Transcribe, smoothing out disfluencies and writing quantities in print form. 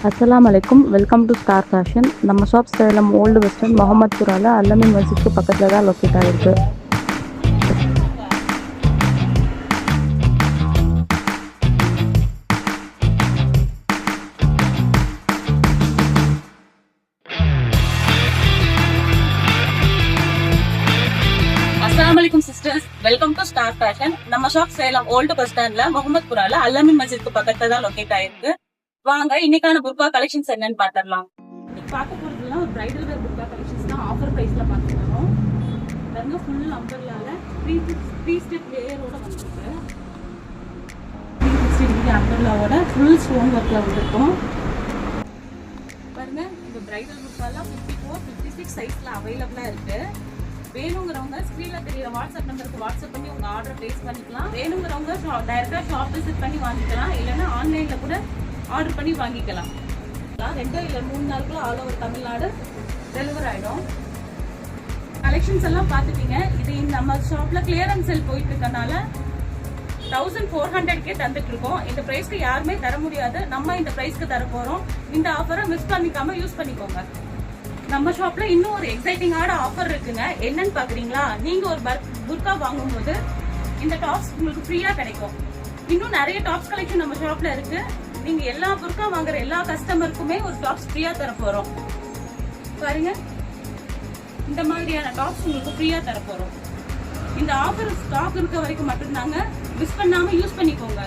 அஸ்ஸலாமு அலைக்கும். Welcome to star fashion. நம்ம ஷாப் சேலம் ஓல்டு வெஸ்டர்ன் முகமதுபுரால அல்லமின் மஸ்ஜிதுக்கு பக்கத்தில் தான் லொக்கேட் ஆகிருக்கு. அஸ்ஸலாமு sisters, welcome to star fashion. நம்ம ஷாப் சேலம் ஓல்டு பஸ் ஸ்டாண்ட்ல முகமதுபுரால அல்லமின் மஸ்ஜிதுக்கு பக்கத்துல தான் லொக்கேட் ஆயிருக்கு. வாங்க இன்னைக்கான புர்கா கலெக்ஷன்ஸ் என்னன்னு பாத்திரலாம். இன்னைக்கு பார்க்க போறதுலாம் ஒரு பிரைடல் வேர் புர்கா கலெக்ஷன்ஸ் தான் ஆஃபர் பிரைஸ்ல பாத்துக்கிறோம். பாருங்க, ஃபுல் அம்பர்லால 3 ஸ்டெப் லேயரோட வந்திருக்கு. 360 டிகிரி அம்பர்லாவோட ஃபுல் ஸ்டோன் ஒர்க்ல வந்திருக்கும். பாருங்க, இந்த பிரைடல் புர்கால 54, 56 சைஸ்ல அவைலபிளா இருக்கு. வேணுங்கிறவங்க ஸ்கிரீன்ல தெரியற வாட்ஸ்அப் நம்பருக்கு வாட்ஸ்அப் பண்ணி உங்க ஆர்டர் பிளேஸ் பண்ணிக்கலாம். வேணுங்கிறவங்க டைரக்டா ஷாப் விசிட் பண்ணி வாங்கிக்கலாம், இல்லைன்னா ஆன்லைன்ல கூட ஆர்டர் பண்ணி வாங்கிக்கலாம். 2 இல்ல 3 நாளுக்குள்ள ஆல் ஓவர் தமிழ்நாடு டெலிவர் ஆயிடும். கலெக்ஷன்ஸ் எல்லாம் பாத்துட்டீங்க. இது நம்ம ஷாப்ல கிளியரன்ஸ் சேல் போயிட்டு இருக்கனால 1400 தந்துட்டு இருக்கோம். இந்த பிரைஸ்க்கு யாருமே தர முடியாது, நம்ம இந்த பிரைஸ்க்கு தர போறோம். இந்த ஆஃபரை மிஸ் பண்ணிக்காம யூஸ் பண்ணிக்கோங்க. நம்ம ஷாப்ல இன்னும் ஒரு எக்ஸைட்டிங்கான ஆஃபர் இருக்குங்க. என்னன்னு பாக்குறீங்களா? நீங்க ஒரு புர்கா வாங்கும்போது இந்த டாப்ஸ் உங்களுக்கு ஃப்ரீயா கிடைக்கும். இன்னும் நிறைய டாப்ஸ் கலெக்ஷன் நம்ம ஷாப்ல இருக்கு. நீங்க எல்லா புர்கா வாங்குற எல்லா கஸ்டமருக்குமே ஒரு டாப்ஸ் ஃப்ரீயா தர போறோம். பாருங்க, இந்த மாதிரியான டாப்ஸ் உங்களுக்கு ஃப்ரீயா தர போறோம். இந்த ஆஃபர் ஸ்டாக் இருக்க வரைக்கும் மட்டும்தாங்க, மிஸ் பண்ணாம யூஸ் பண்ணிக்கோங்க.